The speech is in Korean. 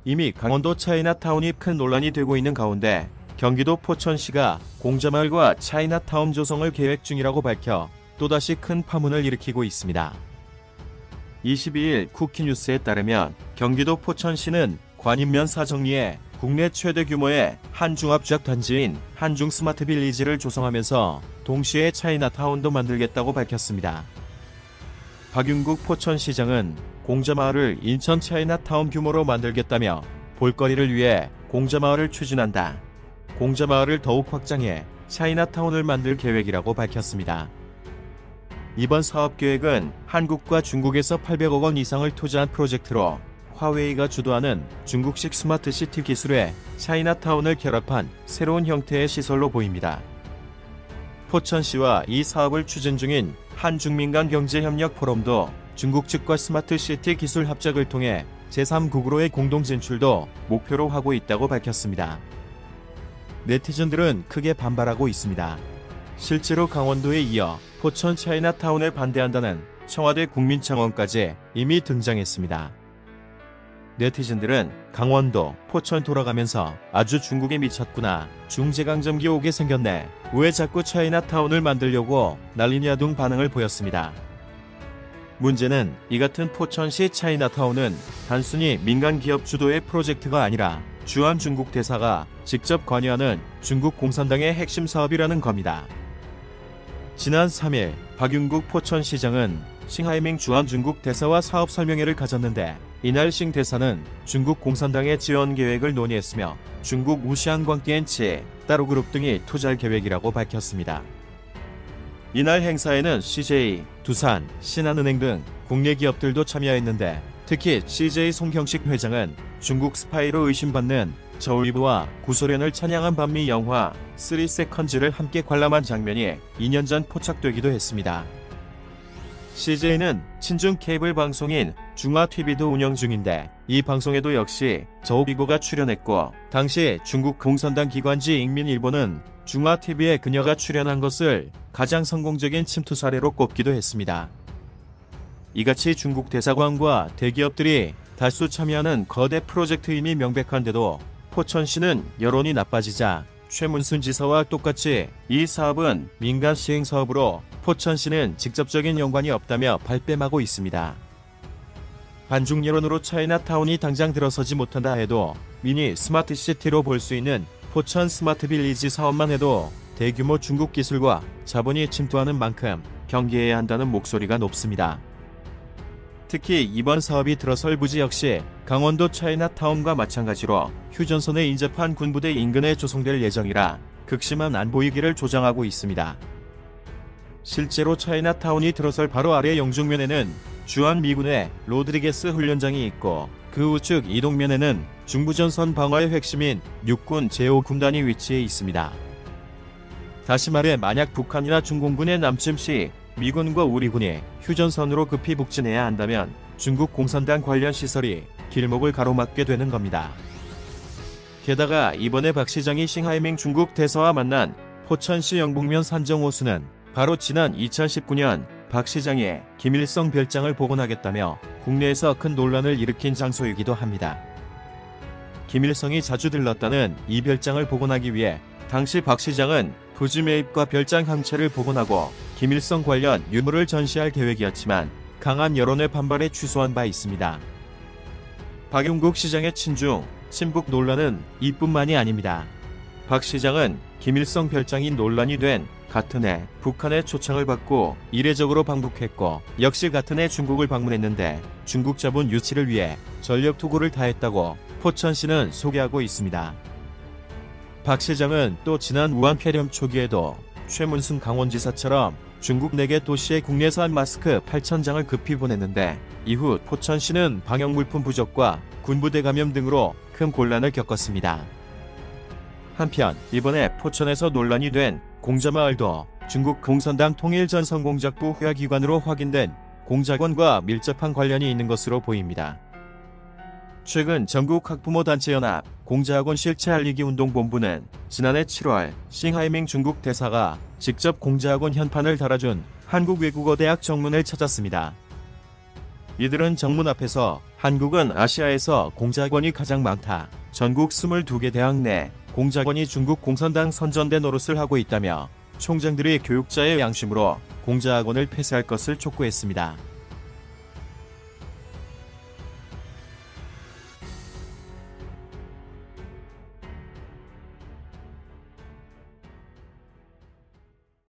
이미 강원도 차이나타운이 큰 논란이 되고 있는 가운데 경기도 포천시가 공자마을과 차이나타운 조성을 계획 중이라고 밝혀 또다시 큰 파문을 일으키고 있습니다. 22일 쿠키뉴스에 따르면 경기도 포천시는 관인면 사정리에 국내 최대 규모의 한중합작 단지인 한중스마트빌리지를 조성하면서 동시에 차이나타운도 만들겠다고 밝혔습니다. 박윤국 포천시장은 공자마을을 인천 차이나타운 규모로 만들겠다며 볼거리를 위해 공자마을을 추진한다. 공자마을을 더욱 확장해 차이나타운을 만들 계획이라고 밝혔습니다. 이번 사업계획은 한국과 중국에서 800억 원 이상을 투자한 프로젝트로 화웨이가 주도하는 중국식 스마트시티 기술에 차이나타운을 결합한 새로운 형태의 시설로 보입니다. 포천시와 이 사업을 추진 중인 한중민간경제협력포럼도 중국 측과 스마트시티 기술 합작을 통해 제3국으로의 공동 진출도 목표로 하고 있다고 밝혔습니다. 네티즌들은 크게 반발하고 있습니다. 실제로 강원도에 이어 포천 차이나타운에 반대한다는 청와대 국민청원까지 이미 등장했습니다. 네티즌들은 강원도, 포천 돌아가면서 아주 중국에 미쳤구나. 중제강점기 오게 생겼네. 왜 자꾸 차이나타운을 만들려고 난리냐 등 반응을 보였습니다. 문제는 이 같은 포천시 차이나타운은 단순히 민간 기업 주도의 프로젝트가 아니라 주한 중국 대사가 직접 관여하는 중국 공산당의 핵심 사업이라는 겁니다. 지난 3일 박윤국 포천시장은 싱하이밍 주한 중국 대사와 사업 설명회를 가졌는데 이날 싱 대사는 중국 공산당의 지원 계획을 논의했으며 중국 우시안광띠엔치, 따로그룹 등이 투자할 계획이라고 밝혔습니다. 이날 행사에는 CJ, 두산, 신한은행 등 국내 기업들도 참여했는데 특히 CJ 송경식 회장은 중국 스파이로 의심받는 저울리브와 구소련을 찬양한 반미 영화 3세컨즈를 함께 관람한 장면이 2년 전 포착되기도 했습니다. CJ는 친중 케이블 방송인 중화TV도 운영 중인데 이 방송에도 역시 저울리브가 출연했고 당시 중국 공산당 기관지 인민일보는 중화TV에 그녀가 출연한 것을 가장 성공적인 침투 사례로 꼽기도 했습니다. 이같이 중국 대사관과 대기업들이 다수 참여하는 거대 프로젝트임이 명백한데도 포천시는 여론이 나빠지자 최문순 지사와 똑같이 이 사업은 민간 시행 사업으로 포천시는 직접적인 연관이 없다며 발뺌하고 있습니다. 반중 여론으로 차이나타운이 당장 들어서지 못한다 해도 미니 스마트시티로 볼 수 있는 포천 스마트빌리지 사업만 해도 대규모 중국 기술과 자본이 침투하는 만큼 경계해야 한다는 목소리가 높습니다. 특히 이번 사업이 들어설 부지 역시 강원도 차이나타운과 마찬가지로 휴전선에 인접한 군부대 인근에 조성될 예정이라 극심한 안보위기를 조장하고 있습니다. 실제로 차이나타운이 들어설 바로 아래 영중면에는 주한미군의 로드리게스 훈련장이 있고 그 우측 이동면에는 중부전선 방어의 핵심인 육군 제5군단이 위치해 있습니다. 다시 말해 만약 북한이나 중공군의 남침 시 미군과 우리군이 휴전선으로 급히 북진해야 한다면 중국 공산당 관련 시설이 길목을 가로막게 되는 겁니다. 게다가 이번에 박 시장이 싱하이밍 중국 대사와 만난 포천시 영북면 산정호수는 바로 지난 2019년 박 시장이 김일성 별장을 복원하겠다며 국내에서 큰 논란을 일으킨 장소이기도 합니다. 김일성이 자주 들렀다는 이 별장을 복원하기 위해 당시 박 시장은 부지 매입과 별장 항체를 복원하고 김일성 관련 유물을 전시할 계획이었지만 강한 여론의 반발에 취소한 바 있습니다. 박용국 시장의 친중, 친북 논란은 이뿐만이 아닙니다. 박 시장은 김일성 별장이 논란이 된 같은 해 북한의 초청을 받고 이례적으로 방북했고 역시 같은 해 중국을 방문했는데 중국 자본 유치를 위해 전력 투구를 다했다고 포천시는 소개하고 있습니다. 박 시장은 또 지난 우한 폐렴 초기에도 최문순 강원지사처럼 중국 4개 도시에 국내산 마스크 8,000장을 급히 보냈는데 이후 포천시는 방역물품 부족과 군부대 감염 등으로 큰 곤란을 겪었습니다. 한편 이번에 포천에서 논란이 된 공자마을도 중국 공산당 통일전선공작부 회화기관으로 확인된 공작원과 밀접한 관련이 있는 것으로 보입니다. 최근 전국학부모단체연합 공자학원 실체알리기운동본부는 지난해 7월 싱하이밍 중국 대사가 직접 공자학원 현판을 달아준 한국외국어대학 정문을 찾았습니다. 이들은 정문 앞에서 한국은 아시아에서 공작원이 가장 많다. 전국 22개 대학 내 공작원이 중국 공산당 선전대 노릇을 하고 있다며 총장들이 교육자의 양심으로 공작원을 폐쇄할 것을 촉구했습니다.